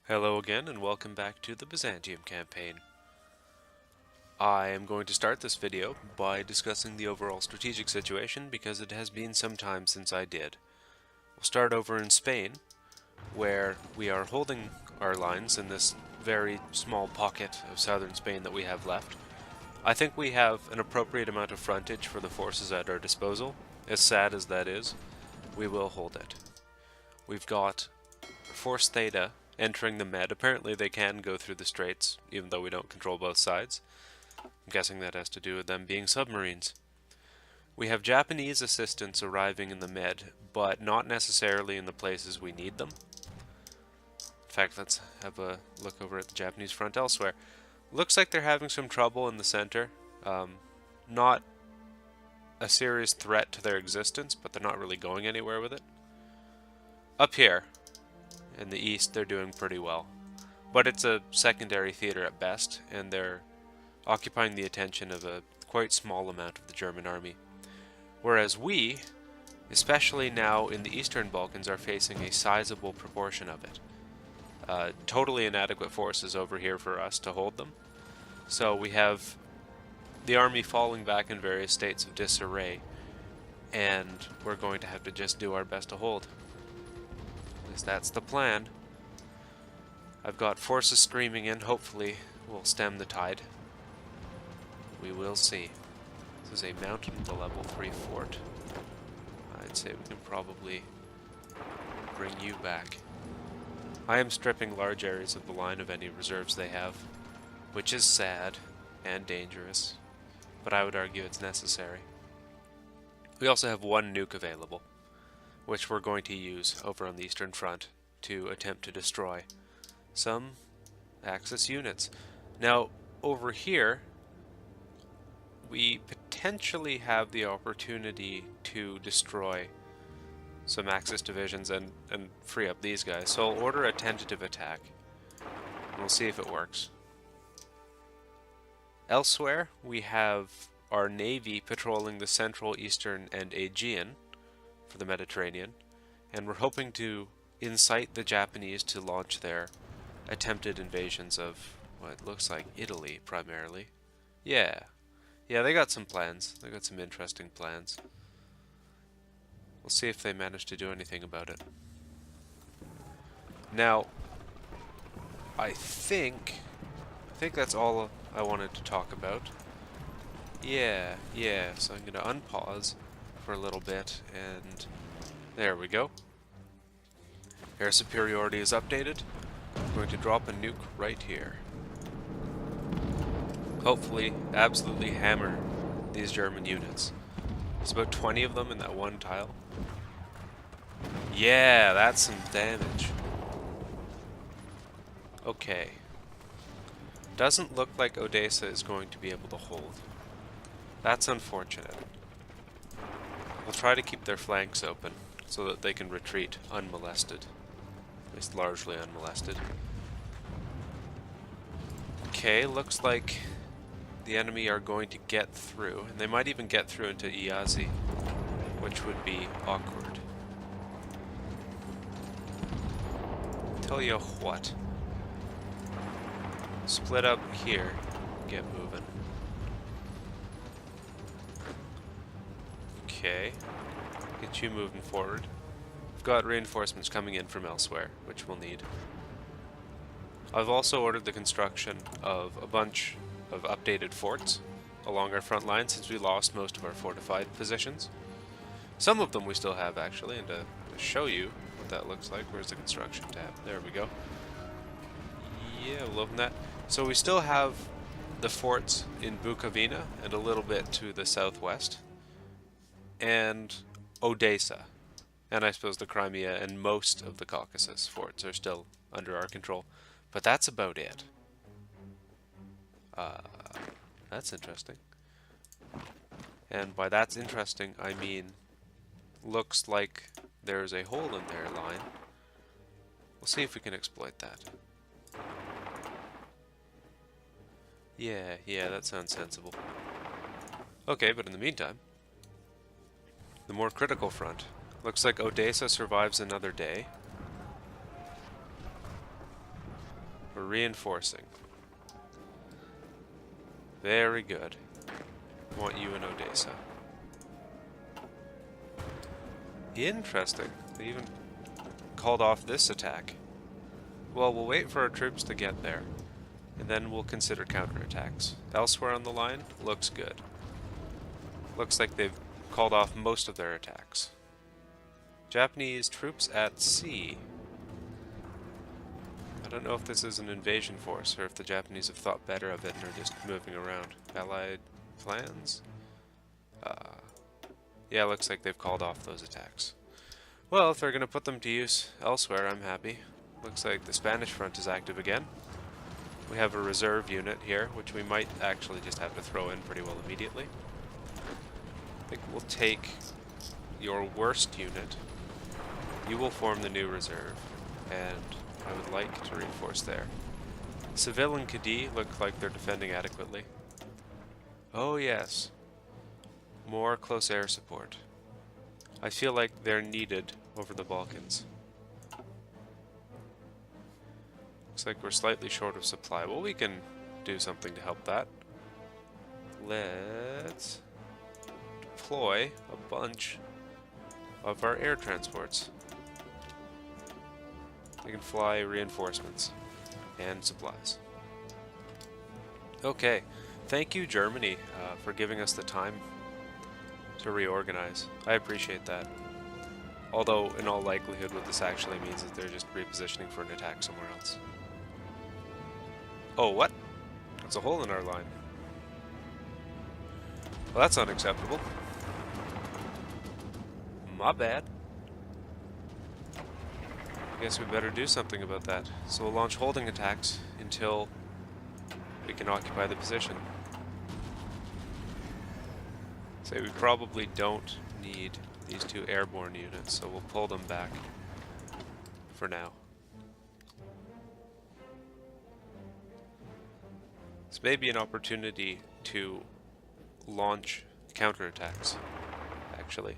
Hello again and welcome back to the Byzantium campaign. I am going to start this video by discussing the overall strategic situation because it has been some time since I did. We'll start over in Spain, where we are holding our lines in this very small pocket of southern Spain that we have left. I think we have an appropriate amount of frontage for the forces at our disposal. As sad as that is, we will hold it. We've got Force Theta entering the Med. Apparently they can go through the straits, even though we don't control both sides. I'm guessing that has to do with them being submarines. We have Japanese assistance arriving in the Med, but not necessarily in the places we need them. In fact, let's have a look over at the Japanese front elsewhere. Looks like they're having some trouble in the center. Not a serious threat to their existence, but they're not really going anywhere with it. Up here, in the east, they're doing pretty well. But it's a secondary theater at best, and they're occupying the attention of a quite small amount of the German army. Whereas we, especially now in the Eastern Balkans, are facing a sizable proportion of it. Totally inadequate forces over here for us to hold them. So we have the army falling back in various states of disarray, and we're going to have to just do our best to hold. That's the plan. I've got forces streaming in. Hopefully we'll stem the tide. We will see. This is a mountain with a level 3 fort. I'd say we can probably bring you back. I am stripping large areas of the line of any reserves they have, which is sad and dangerous, but I would argue it's necessary. We also have one nuke available, which we're going to use over on the Eastern Front to attempt to destroy some Axis units. Now, over here, we potentially have the opportunity to destroy some Axis divisions and free up these guys. So I'll order a tentative attack, and we'll see if it works. Elsewhere, we have our Navy patrolling the Central, Eastern, and Aegean for the Mediterranean, and we're hoping to incite the Japanese to launch their attempted invasions of what looks like Italy primarily. Yeah, they got some plans. They got some interesting plans. We'll see if they manage to do anything about it. Now, I think that's all I wanted to talk about. Yeah, so I'm gonna unpause for a little bit, and there we go. Air superiority is updated. I'm going to drop a nuke right here. Hopefully, absolutely hammer these German units. There's about 20 of them in that one tile. Yeah, that's some damage. Okay. Doesn't look like Odessa is going to be able to hold. That's unfortunate. We'll try to keep their flanks open so that they can retreat unmolested. At least largely unmolested. Okay, looks like the enemy are going to get through, and they might even get through into Iasi, which would be awkward. Tell you what. Split up here, get moving. Okay, get you moving forward. We've got reinforcements coming in from elsewhere, which we'll need. I've also ordered the construction of a bunch of updated forts along our front line since we lost most of our fortified positions. Some of them we still have actually, and to show you what that looks like, where's the construction tab? There we go. Yeah, loving that. So we still have the forts in Bukovina and a little bit to the southwest, and Odessa, and I suppose the Crimea and most of the Caucasus forts are still under our control. But that's about it. That's interesting. And by that's interesting, I mean, looks like there's a hole in their line. We'll see if we can exploit that. Yeah, that sounds sensible. Okay, but in the meantime, the more critical front. Looks like Odessa survives another day. We're reinforcing. Very good. Want you in Odessa. Interesting. They even called off this attack. Well, we'll wait for our troops to get there, and then we'll consider counterattacks. Elsewhere on the line, looks good. Looks like they've called off most of their attacks. Japanese troops at sea. I don't know if this is an invasion force, or if the Japanese have thought better of it and are just moving around. Allied plans? Yeah, looks like they've called off those attacks. Well, if they're going to put them to use elsewhere, I'm happy. Looks like the Spanish front is active again. We have a reserve unit here, which we might actually just have to throw in pretty well immediately. I think we'll take your worst unit. You will form the new reserve, and I would like to reinforce there. Seville and Cadiz look like they're defending adequately. Oh yes. More close air support. I feel like they're needed over the Balkans. Looks like we're slightly short of supply. Well, we can do something to help that. Let's deploy a bunch of our air transports. They can fly reinforcements and supplies. Okay, thank you Germany for giving us the time to reorganize. I appreciate that. Although, in all likelihood, what this actually means is they're just repositioning for an attack somewhere else. Oh, what? There's a hole in our line. Well, that's unacceptable. My bad. I guess we better do something about that. So we'll launch holding attacks until we can occupy the position. Say we probably don't need these two airborne units, so we'll pull them back for now. This may be an opportunity to launch counterattacks, actually.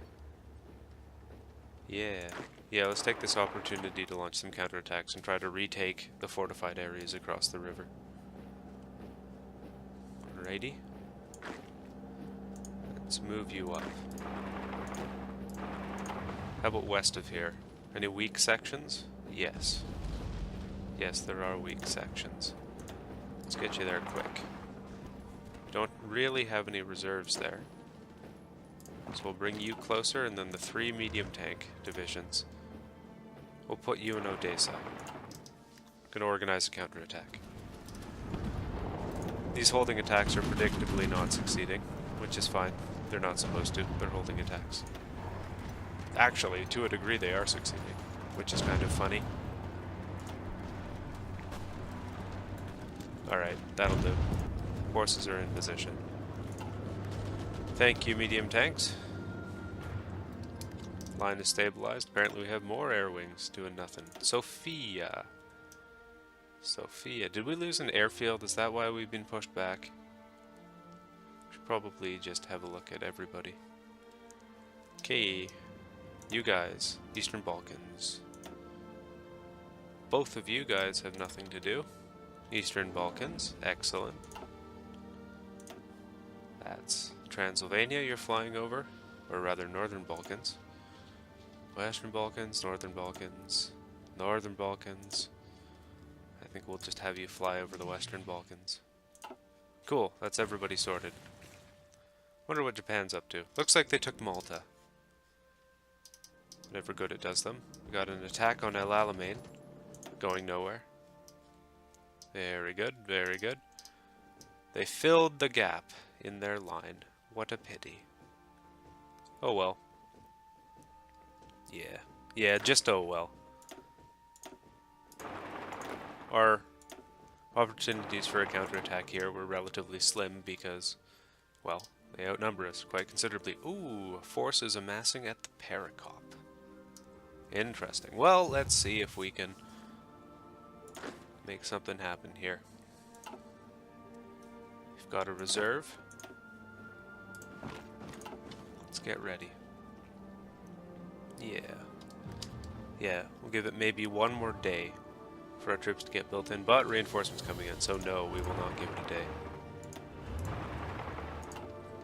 Yeah, let's take this opportunity to launch some counterattacks and try to retake the fortified areas across the river. Alrighty. Let's move you up. How about west of here? Any weak sections? Yes. Yes, there are weak sections. Let's get you there quick. Don't really have any reserves there. So we'll bring you closer, and then the 3 medium tank divisions. We'll put you in Odessa. Gonna organize a counterattack. These holding attacks are predictably not succeeding, which is fine. They're not supposed to. They're holding attacks. Actually, to a degree they are succeeding, which is kind of funny. Alright, that'll do. Forces are in position. Thank you, medium tanks. Line is stabilized. Apparently we have more air wings doing nothing. Sophia. Did we lose an airfield? Is that why we've been pushed back? Should probably just have a look at everybody. Okay. You guys, Eastern Balkans. Both of you guys have nothing to do. Eastern Balkans, excellent. That's Transylvania you're flying over, or rather Northern Balkans. Western Balkans, Northern Balkans, Northern Balkans. I think we'll just have you fly over the Western Balkans. Cool, that's everybody sorted. Wonder what Japan's up to. Looks like they took Malta. Whatever good it does them. We got an attack on El Alamein. Going nowhere. Very good, very good. They filled the gap in their line. What a pity. Oh well. Yeah, just oh well. Our opportunities for a counterattack here were relatively slim because, well, they outnumber us quite considerably. Ooh, forces amassing at the Pericop. Interesting. Well, let's see if we can make something happen here. We've got a reserve. Let's get ready. Yeah, we'll give it maybe one more day for our troops to get built in, but reinforcements coming in, so no, we will not give it a day.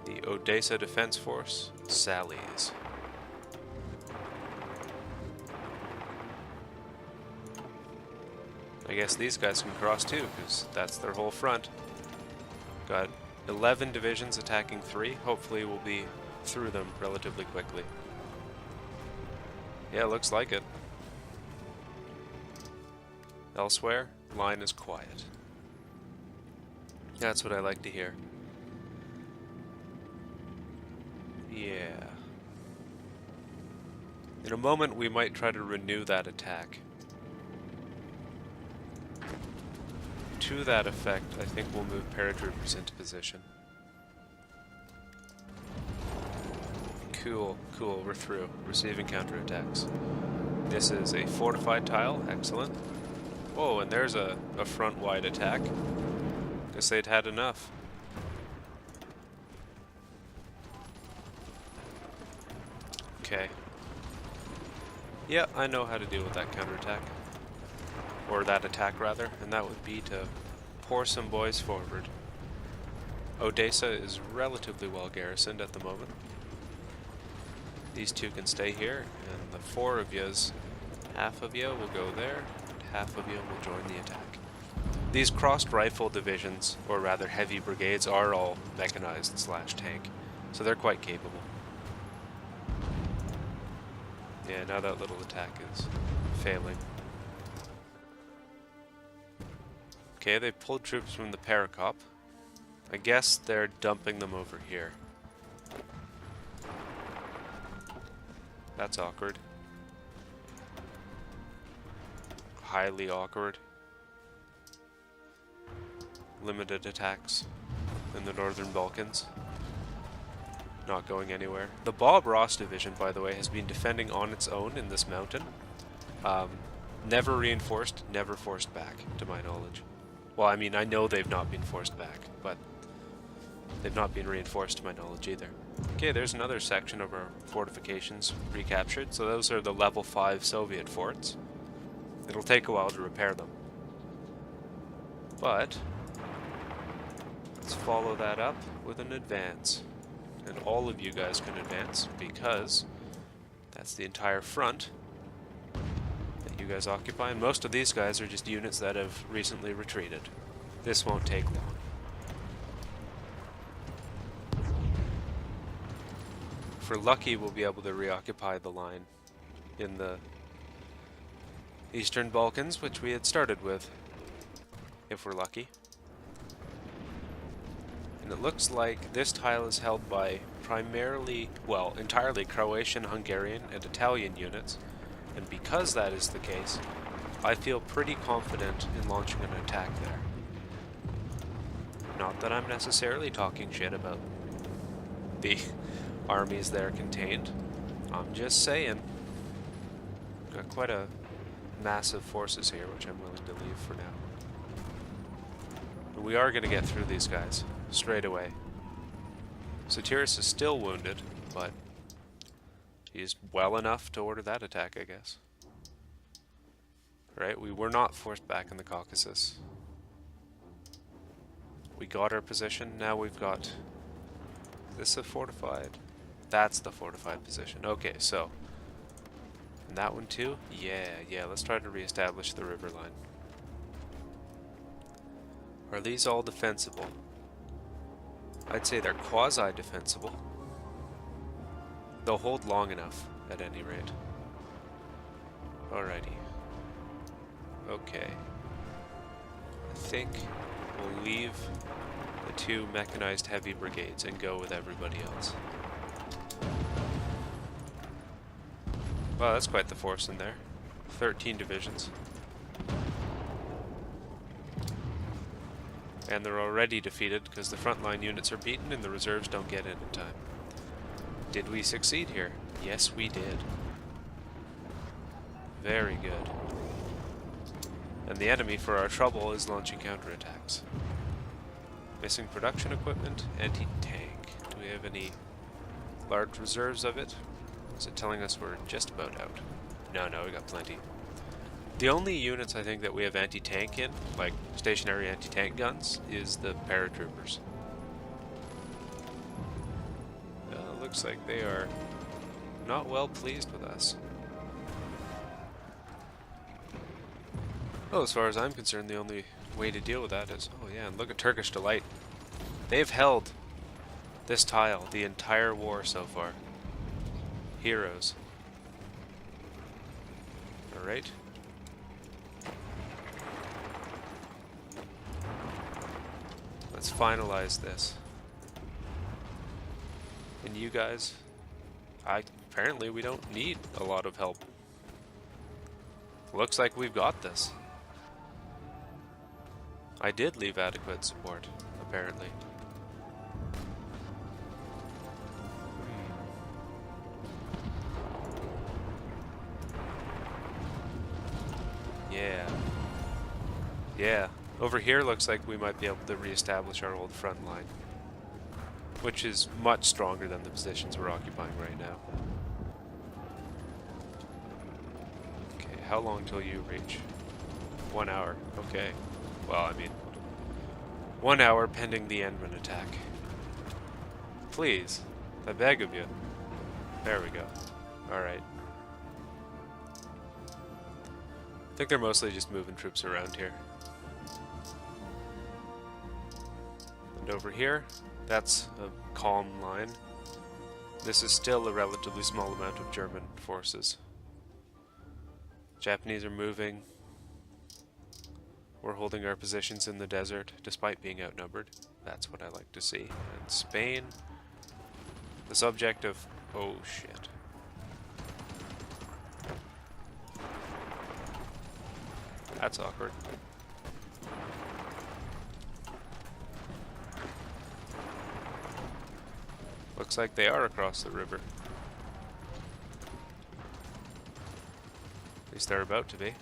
The Odessa Defense Force sallies. I guess these guys can cross too, because that's their whole front. Got 11 divisions attacking 3. Hopefully we'll be through them relatively quickly. Yeah, looks like it. Elsewhere, line is quiet. That's what I like to hear. Yeah. In a moment we might try to renew that attack. To that effect, I think we'll move paratroopers into position. Cool, cool, we're through. Receiving counterattacks. This is a fortified tile, excellent. Whoa, and there's a front-wide attack. Guess they'd had enough. Okay. Yeah, I know how to deal with that counterattack. Or that attack, rather, and that would be to pour some boys forward. Odessa is relatively well garrisoned at the moment. These two can stay here, and the 4 of yous, half of you will go there, and half of you will join the attack. These crossed rifle divisions, or rather heavy brigades, are all mechanized / tank, so they're quite capable. Yeah, now that little attack is failing. Okay, they pulled troops from the Paracop. I guess they're dumping them over here. That's awkward. Highly awkward. Limited attacks in the Northern Balkans. Not going anywhere. The Bob Ross division, by the way, has been defending on its own in this mountain. Never reinforced, never forced back, to my knowledge. Well, I mean, I know they've not been forced back, but they've not been reinforced to my knowledge either. Okay, there's another section of our fortifications recaptured. So those are the level 5 Soviet forts. It'll take a while to repair them. But let's follow that up with an advance. And all of you guys can advance, because that's the entire front that you guys occupy, and most of these guys are just units that have recently retreated. This won't take long. If we're lucky, we'll be able to reoccupy the line in the Eastern Balkans, which we had started with, if we're lucky. And it looks like this tile is held by primarily, well, entirely Croatian, Hungarian, and Italian units, and because that is the case, I feel pretty confident in launching an attack there. Not that I'm necessarily talking shit about the armies there contained, I'm just saying. Got quite a massive forces here, which I'm willing to leave for now. But we are going to get through these guys straight away. Sotiris is still wounded, but he's well enough to order that attack, I guess. Right, we were not forced back in the Caucasus. We got our position, now we've got... Is this a fortified? That's the fortified position. Okay, so... And that one too? Yeah, let's try to reestablish the river line. Are these all defensible? I'd say they're quasi-defensible. They'll hold long enough, at any rate. Alrighty. Okay. I think we'll leave the 2 mechanized heavy brigades and go with everybody else. Wow, that's quite the force in there. 13 divisions. And they're already defeated because the frontline units are beaten and the reserves don't get in time. Did we succeed here? Yes, we did. Very good. And the enemy, for our trouble, is launching counterattacks. Missing production equipment, anti-tank. Do we have any large reserves of it? Is it telling us we're just about out? No, we got plenty. The only units I think that we have anti-tank in, like stationary anti-tank guns, is the paratroopers. Looks like they are not well pleased with us. Well, as far as I'm concerned, the only way to deal with that is... Oh yeah, and look at Turkish Delight. They've held this tile the entire war so far. Heroes. Alright. Let's finalize this. And you guys, apparently we don't need a lot of help. Looks like we've got this. I did leave adequate support, apparently. Yeah. Yeah. Over here looks like we might be able to reestablish our old front line, which is much stronger than the positions we're occupying right now. Okay, how long till you reach? 1 hour. Okay. Well, I mean, 1 hour pending the Enman attack. Please, I beg of you. There we go. Alright. I think they're mostly just moving troops around here. And over here, that's a calm line. This is still a relatively small amount of German forces. Japanese are moving. We're holding our positions in the desert, despite being outnumbered. That's what I like to see. And Spain, the subject of... Oh, shit. That's awkward. Looks like they are across the river. At least they're about to be.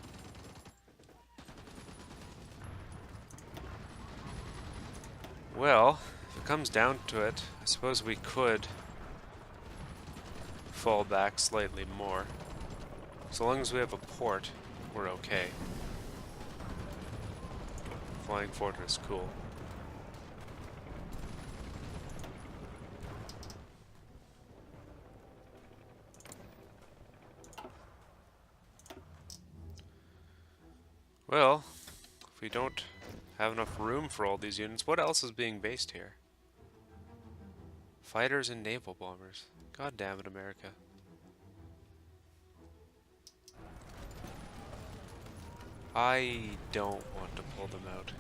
Well, if it comes down to it, I suppose we could fall back slightly more. So long as we have a port, we're okay. Flying fortress, cool. Well, if we don't have enough room for all these units, what else is being based here? Fighters and naval bombers. God damn it, America. I don't want to pull them out.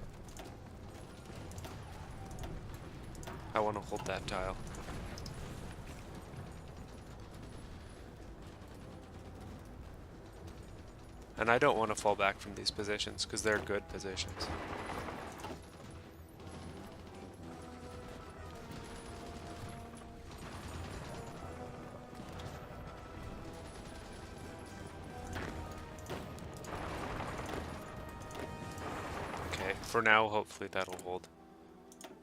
I want to hold that tile. And I don't want to fall back from these positions, because they're good positions. Okay, for now, hopefully that'll hold.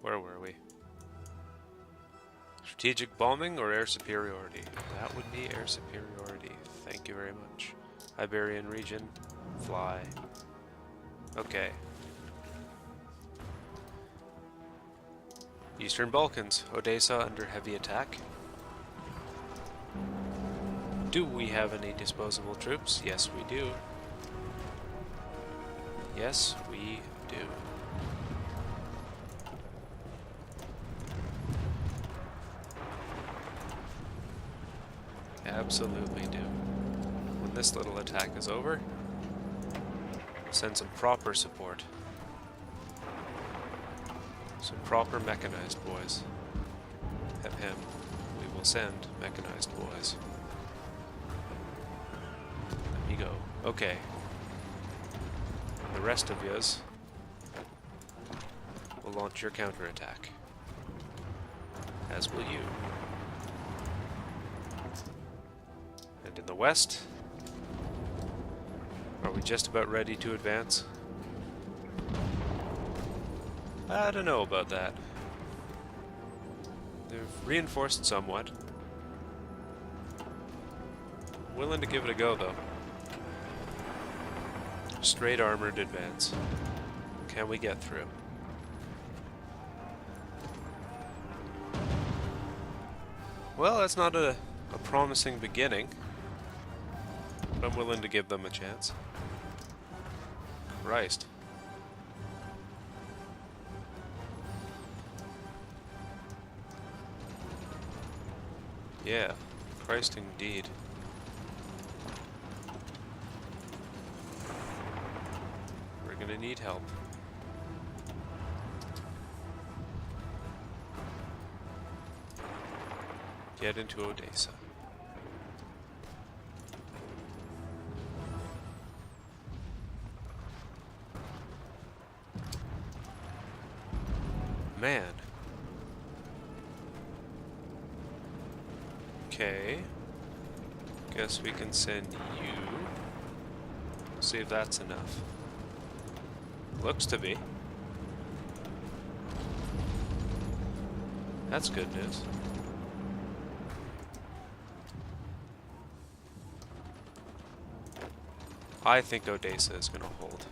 Where were we? Strategic bombing or air superiority? That would be air superiority. Thank you very much. Iberian region, fly. Okay. Eastern Balkans, Odessa under heavy attack. Do we have any disposable troops? Yes, we do. Yes, we do. Absolutely do. When this little attack is over, send some proper support. Some proper mechanized boys. Have him. We will send mechanized boys. Let me go. Okay. The rest of yous will launch your counterattack. As will you. And in the west, are we just about ready to advance? I don't know about that. They've reinforced somewhat. Willing to give it a go, though. Straight armored advance. Can we get through? Well, that's not a promising beginning, but I'm willing to give them a chance. Christ. Yeah, Christ indeed. We're gonna need help. Get into Odessa. Man. Okay. Guess we can send you. See if that's enough. Looks to be. That's good news. I think Odessa is going to hold.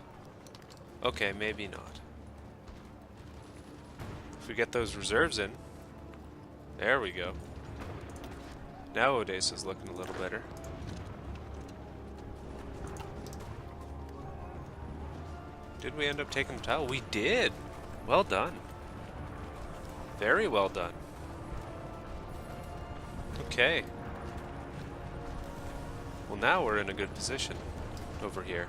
Okay, maybe not. If we get those reserves in. There we go. Now Odessa's looking a little better. Did we end up taking the tile? We did! Well done. Very well done. Okay. Well, now we're in a good position over here.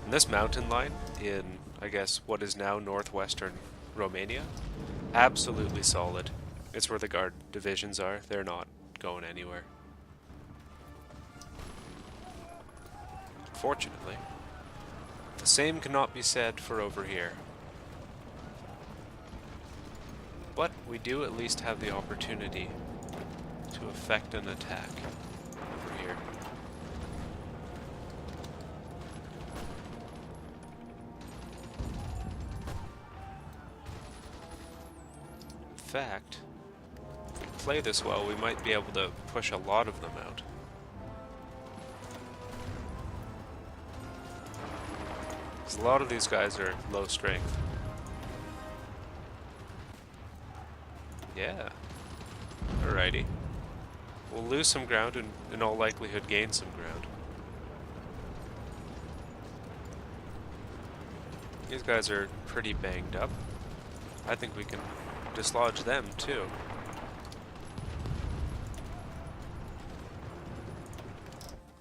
And this mountain line in, I guess, what is now northwestern Romania, absolutely solid. It's where the guard divisions are. They're not going anywhere. Fortunately. The same cannot be said for over here. But we do at least have the opportunity to effect an attack over here. In fact, if we play this well, we might be able to push a lot of them out. Because a lot of these guys are low strength. Yeah. Alrighty. We'll lose some ground and in all likelihood gain some ground. These guys are pretty banged up. I think we can dislodge them too.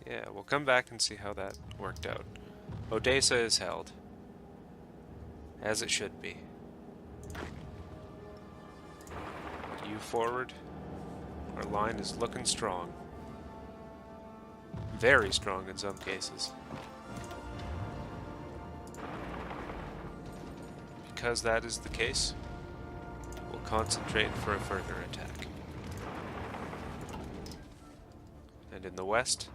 Yeah, we'll come back and see how that worked out. Odessa is held. As it should be. You forward. Our line is looking strong. Very strong in some cases. Because that is the case, we'll concentrate for a further attack. And in the west,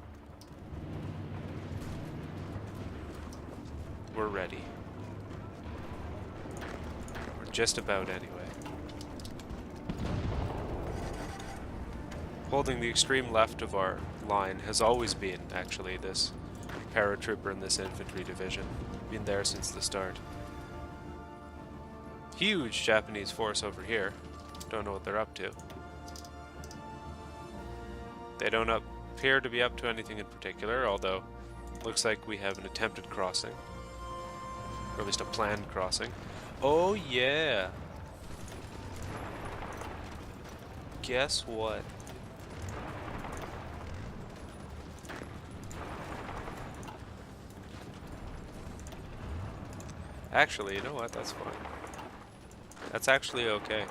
we're ready. We're just about anyway. Holding the extreme left of our line has always been, actually, this paratrooper and this infantry division. Been there since the start. Huge Japanese force over here. Don't know what they're up to. They don't appear to be up to anything in particular, although looks like we have an attempted crossing. Or at least a planned crossing. Oh yeah! Guess what? Actually, you know what? That's fine. That's actually okay.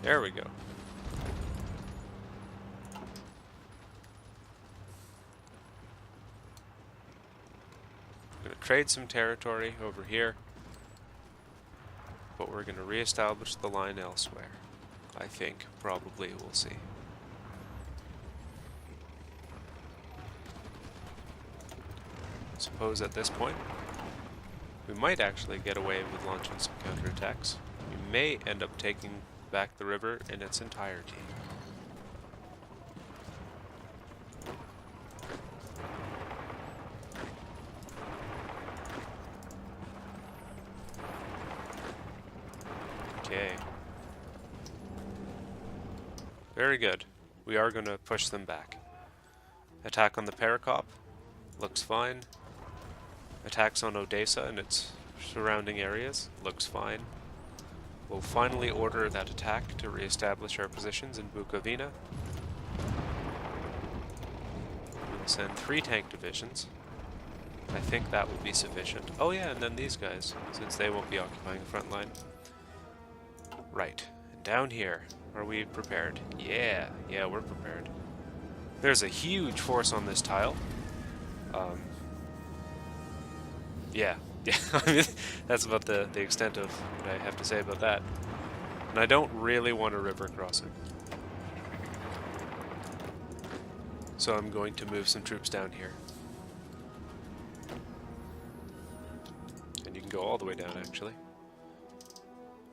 There we go. We're going to trade some territory over here, but we're going to reestablish the line elsewhere. I think, probably, we'll see. Suppose at this point, we might actually get away with launching some counterattacks. We may end up taking back the river in its entirety. Okay. Very good. We are going to push them back. Attack on the Perekop. Looks fine. Attacks on Odessa and its surrounding areas. Looks fine. We'll finally order that attack to re-establish our positions in Bukovina. We'll send 3 tank divisions. I think that will be sufficient. Oh yeah, and then these guys, since they won't be occupying the front line. Right. And down here, are we prepared? Yeah, we're prepared. There's a huge force on this tile. Yeah, I mean, that's about the extent of what I have to say about that. And I don't really want a river crossing. So I'm going to move some troops down here. And you can go all the way down, actually.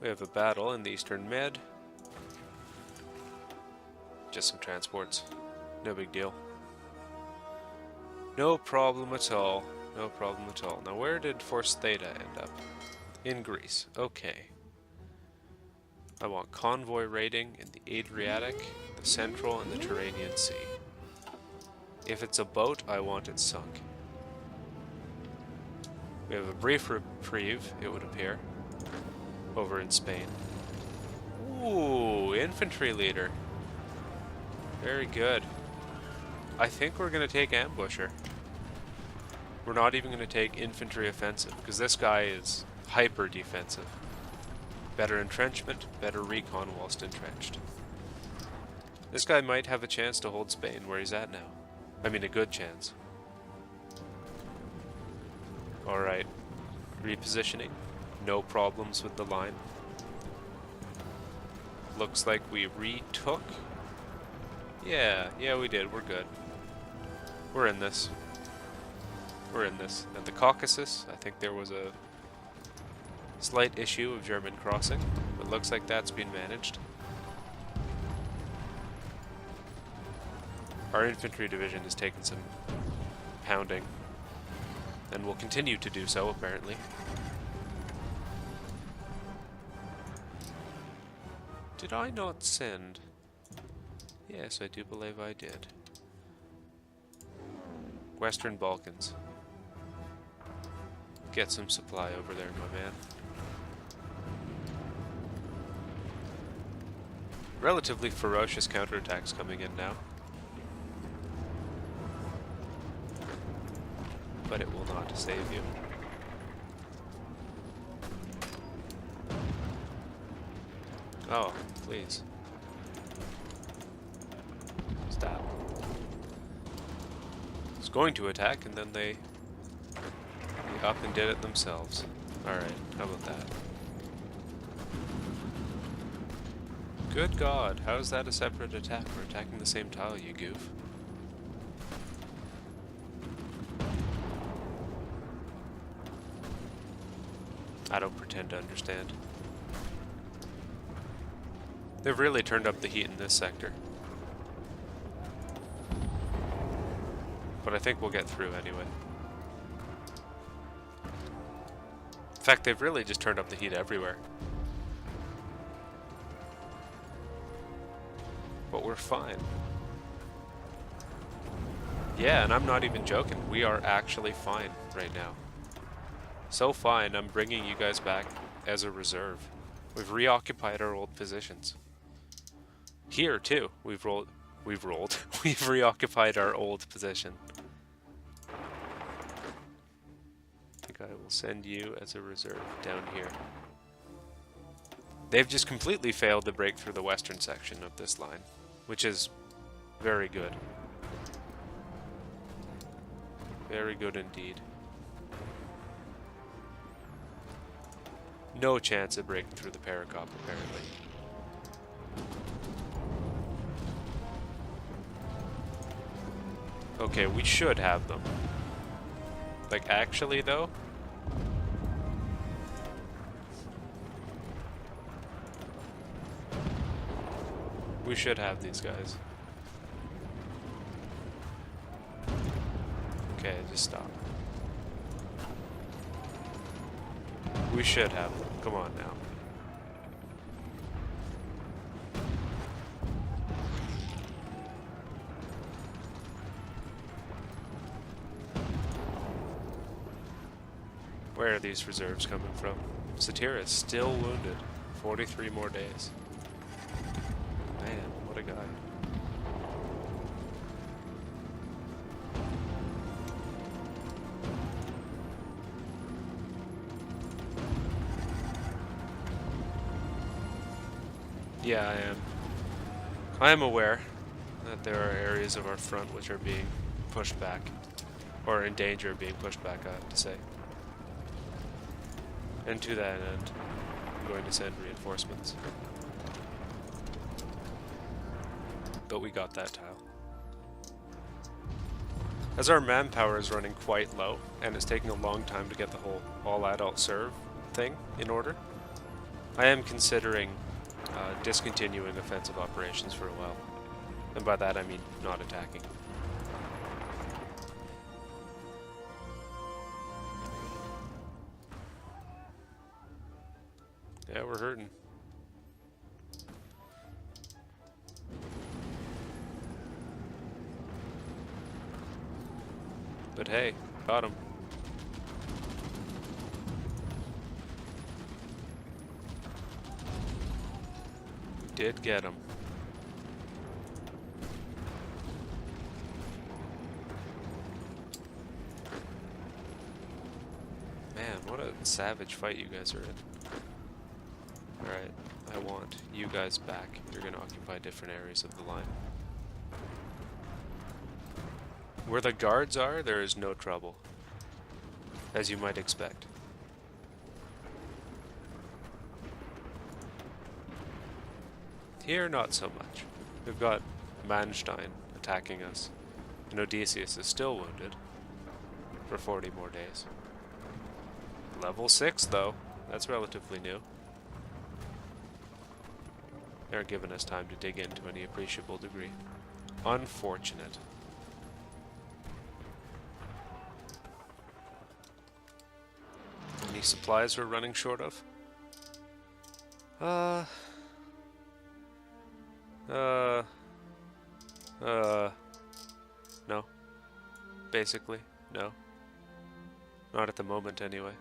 We have a battle in the Eastern Med. Just some transports. No big deal. No problem at all. No problem at all. Now, where did Force Theta end up? In Greece. Okay. I want convoy raiding in the Adriatic, the Central, and the Tyrrhenian Sea. If it's a boat, I want it sunk. We have a brief reprieve, it would appear, over in Spain. Ooh, infantry leader. Very good. I think we're going to take Ambusher. We're not even going to take infantry offensive, because this guy is hyper defensive. Better entrenchment, better recon whilst entrenched. This guy might have a chance to hold Spain where he's at now. I mean, a good chance. Alright. Repositioning. No problems with the line. Looks like we retook. Yeah, we did. We're good. We're in this. We're in this. At the Caucasus, I think there was a slight issue of German crossing, but looks like that's been managed. Our infantry division has taken some pounding, and will continue to do so, apparently. Did I not send? Yes, I do believe I did. Western Balkans. Get some supply over there, my man. Relatively ferocious counterattacks coming in now. But it will not save you. Oh, please. Stop. I was going to attack and then they up and did it themselves. Alright, how about that? Good God, how is that a separate attack? We're attacking the same tile, you goof. I don't pretend to understand. They've really turned up the heat in this sector. But I think we'll get through anyway. In fact, they've really just turned up the heat everywhere. But we're fine. Yeah, and I'm not even joking. We are actually fine right now. So fine, I'm bringing you guys back as a reserve. We've reoccupied our old positions. Here, too, we've reoccupied our old position. I will send you as a reserve down here. They've just completely failed to break through the western section of this line, which is very good. Very good indeed. No chance of breaking through the Perekop, apparently. Okay, we should have them. Like, actually, though? We should have these guys. Okay, just stop. We should have them. Come on now. Where are these reserves coming from? Satyr is still wounded. 43 more days. Man, what a guy. Yeah, I am. I am aware that there are areas of our front which are being pushed back. Or in danger of being pushed back, I have to say. And to that end, I'm going to send reinforcements. But we got that tile. As our manpower is running quite low, and it's taking a long time to get the whole all-adult serve thing in order, I am considering discontinuing offensive operations for a while. And by that I mean not attacking. Yeah, we're hurting. But hey, got him. We did get him. Man, what a savage fight you guys are in. Alright, I want you guys back. You're going to occupy different areas of the line. Where the guards are, there is no trouble, as you might expect. Here, not so much. We've got Manstein attacking us, and Odysseus is still wounded for 40 more days. Level 6, though. That's relatively new. They aren't giving us time to dig into any appreciable degree. Unfortunate. Any supplies we're running short of? No. Basically, no. Not at the moment, anyway.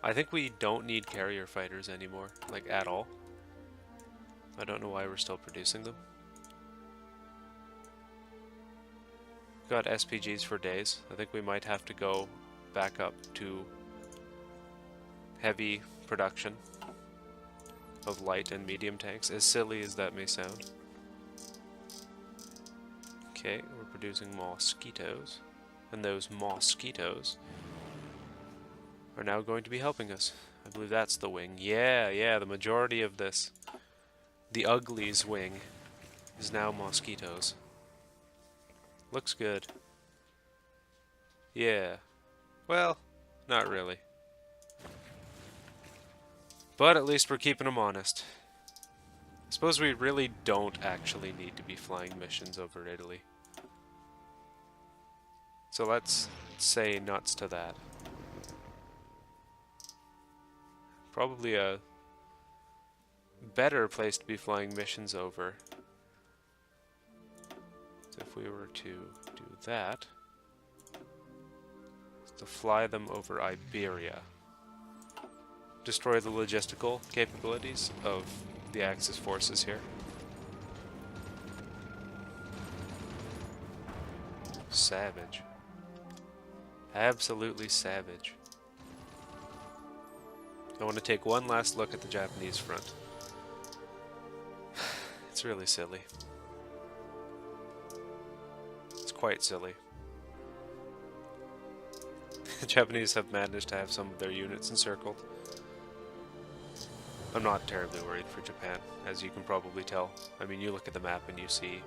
I think we don't need carrier fighters anymore, like at all. I don't know why we're still producing them. Got SPGs for days. I think we might have to go back up to heavy production of light and medium tanks, as silly as that may sound. Okay, we're producing mosquitoes, and those mosquitoes are now going to be helping us. I believe that's the wing. Yeah, the majority of this, the Uglies wing, is now mosquitoes. Looks good. Yeah. Well, not really. But at least we're keeping them honest. I suppose we really don't actually need to be flying missions over Italy. So let's say nuts to that. Probably a better place to be flying missions over. So if we were to do that, to fly them over Iberia. Destroy the logistical capabilities of the Axis forces here. Savage. Absolutely savage. I want to take one last look at the Japanese front. It's really silly. It's quite silly. The Japanese have managed to have some of their units encircled. I'm not terribly worried for Japan, as you can probably tell. I mean, you look at the map and you see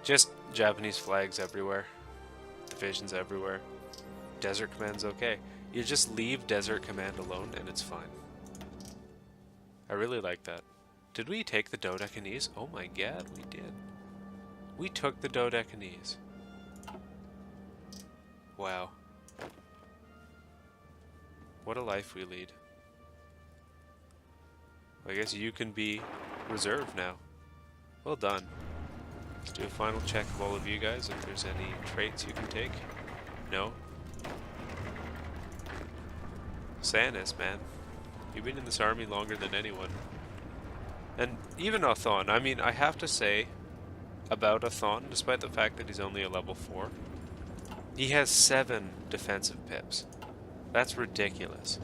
just Japanese flags everywhere, divisions everywhere. Desert Command's okay. You just leave Desert Command alone and it's fine. I really like that. Did we take the Dodecanese? Oh my god, we did. We took the Dodecanese. Wow. What a life we lead. I guess you can be reserved now. Well done. Let's do a final check of all of you guys, if there's any traits you can take. No? Sanis, man. You've been in this army longer than anyone. And even Othon, I mean, I have to say about Othon, despite the fact that he's only a level 4, he has 7 defensive pips. That's ridiculous.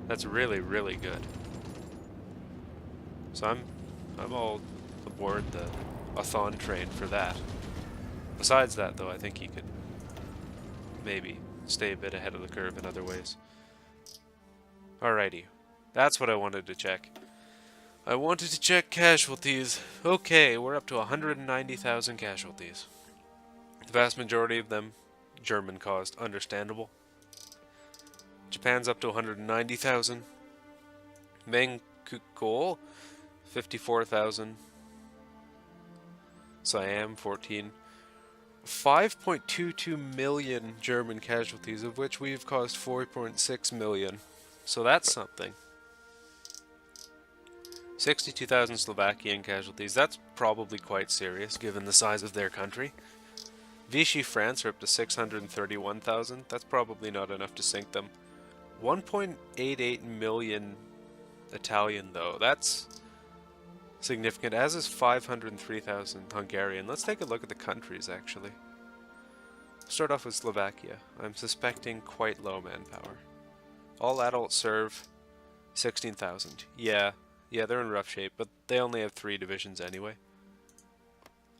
That's really, really good. So I'm all aboard the Othon train for that. Besides that, though, I think he could maybe stay a bit ahead of the curve in other ways. Alrighty. That's what I wanted to check. I wanted to check casualties. Okay, we're up to 190,000 casualties. The vast majority of them German-caused. Understandable. Japan's up to 190,000. Manchukuo, 54,000. Siam, 14. 5.22 million German casualties, of which we've caused 4.6 million. So that's something. 62,000 Slovakian casualties. That's probably quite serious, given the size of their country. Vichy, France are up to 631,000. That's probably not enough to sink them. 1.88 million Italian, though. That's significant, as is 503,000 Hungarian. Let's take a look at the countries, actually. Start off with Slovakia. I'm suspecting quite low manpower. All adults serve 16,000. Yeah, they're in rough shape, but they only have 3 divisions anyway.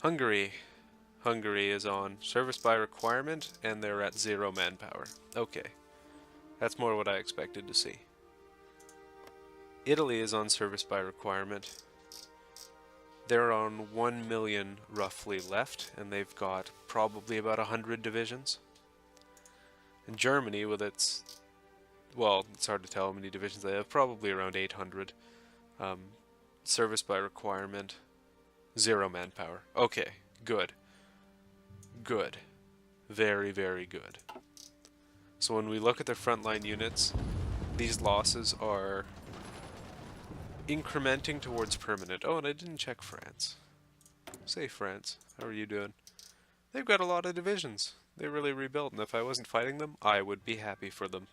Hungary. Hungary is on service by requirement, and they're at 0 manpower. Okay. That's more what I expected to see. Italy is on service by requirement. They're on 1 million roughly left, and they've got probably about 100 divisions. And Germany, with its... well, it's hard to tell how many divisions they have, probably around 800. Service by requirement, 0 manpower. Okay, good. Good. Very, very good. So when we look at the frontline units, these losses are incrementing towards permanent. Oh, and I didn't check France. Say France, how are you doing? They've got a lot of divisions. They really rebuilt, and if I wasn't fighting them, I would be happy for them.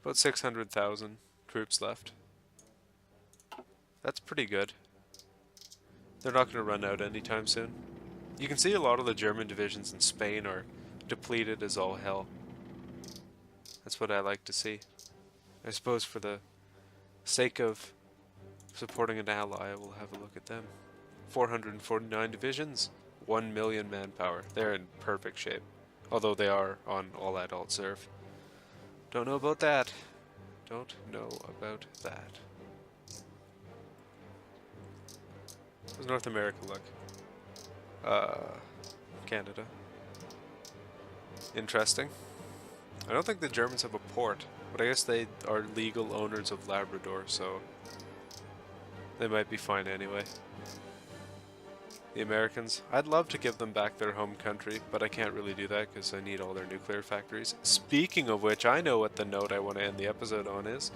About 600,000 troops left. That's pretty good. They're not going to run out anytime soon. You can see a lot of the German divisions in Spain are depleted as all hell. That's what I like to see. I suppose for the sake of supporting an ally, I will have a look at them. 449 divisions, 1 million manpower. They're in perfect shape. Although they are on all adult serve. Don't know about that. Don't know about that. How does North America look? Canada. Interesting. I don't think the Germans have a port, but I guess they are legal owners of Labrador, so they might be fine anyway. The Americans, I'd love to give them back their home country, but I can't really do that because I need all their nuclear factories. Speaking of which, I know what the note I want to end the episode on is.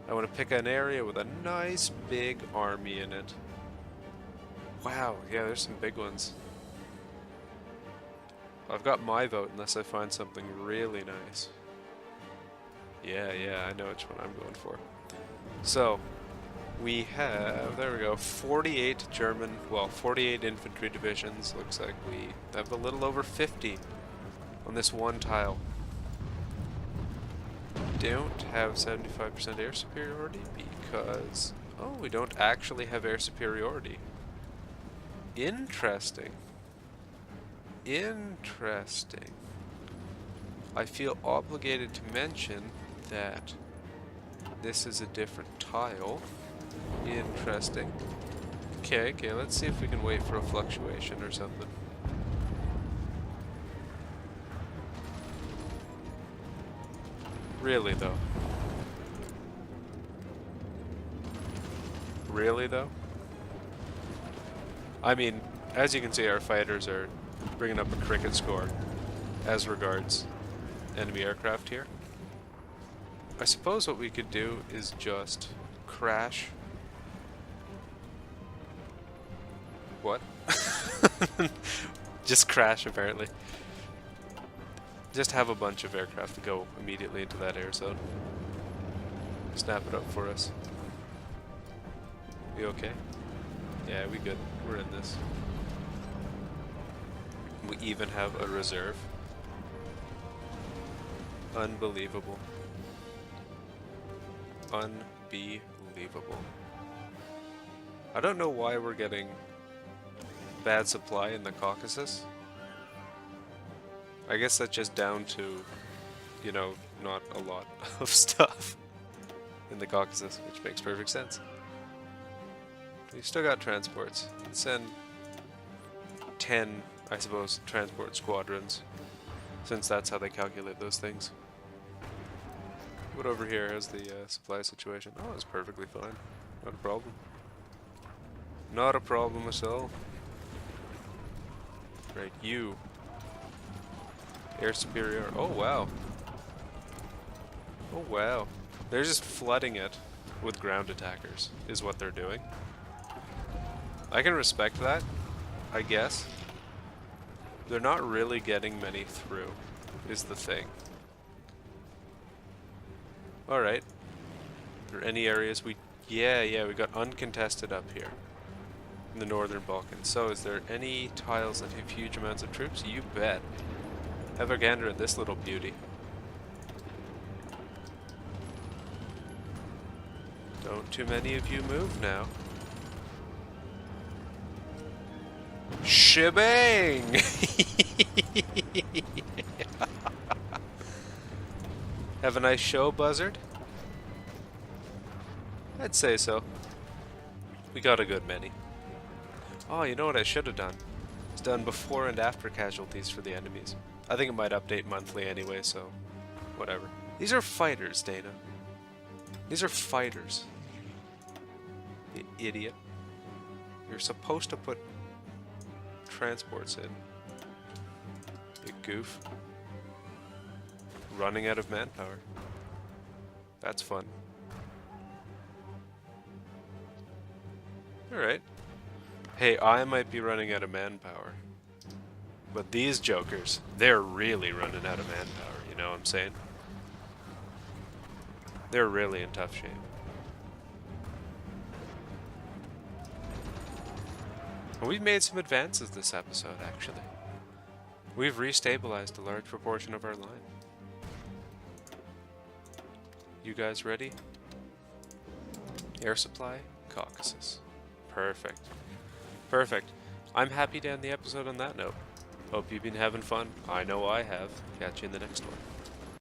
I want to pick an area with a nice big army in it. Wow, yeah, there's some big ones. I've got my vote unless I find something really nice. Yeah, I know which one I'm going for. So, we have, there we go, 48 German, well, 48 infantry divisions. Looks like we have a little over 50 on this one tile. Don't have 75% air superiority because, oh, we don't actually have air superiority. Interesting. Interesting. I feel obligated to mention that this is a different tile. Interesting. Okay, let's see if we can wait for a fluctuation or something. Really, though. Really, though? I mean, as you can see, our fighters are bringing up a cricket score as regards enemy aircraft here. I suppose what we could do is just crash. What? Just crash, apparently. Just have a bunch of aircraft go immediately into that air zone. Snap it up for us. You okay? Yeah, we good. We're in this. We even have a reserve. Unbelievable. Unbelievable. I don't know why we're getting bad supply in the Caucasus. I guess that's just down to, you know, not a lot of stuff in the Caucasus, which makes perfect sense. We've still got transports. Let's send 10, I suppose, transport squadrons, since that's how they calculate those things. What over here has the supply situation? Oh, it's perfectly fine. Not a problem. Not a problem at all. Right, you. Air superior. Oh, wow. Oh, wow. They're just flooding it with ground attackers, is what they're doing. I can respect that, I guess. They're not really getting many through, is the thing. Alright. Are there any areas we... Yeah, we got uncontested up here in the Northern Balkans. So is there any tiles that have huge amounts of troops? You bet. Have a gander at this little beauty. Don't too many of you move now. Shebang! Have a nice show, Buzzard? I'd say so. We got a good many. Oh, you know what I should have done? It's done before and after casualties for the enemies. I think it might update monthly anyway, so whatever. These are fighters, Dana. These are fighters. You idiot. You're supposed to put transports in. You goof. Running out of manpower. That's fun. Alright. Hey, I might be running out of manpower. But these jokers, they're really running out of manpower, you know what I'm saying? They're really in tough shape. And we've made some advances this episode, actually. We've restabilized a large proportion of our line. You guys ready? Air supply, Caucasus. Perfect. Perfect. I'm happy to end the episode on that note. Hope you've been having fun. I know I have. Catch you in the next one.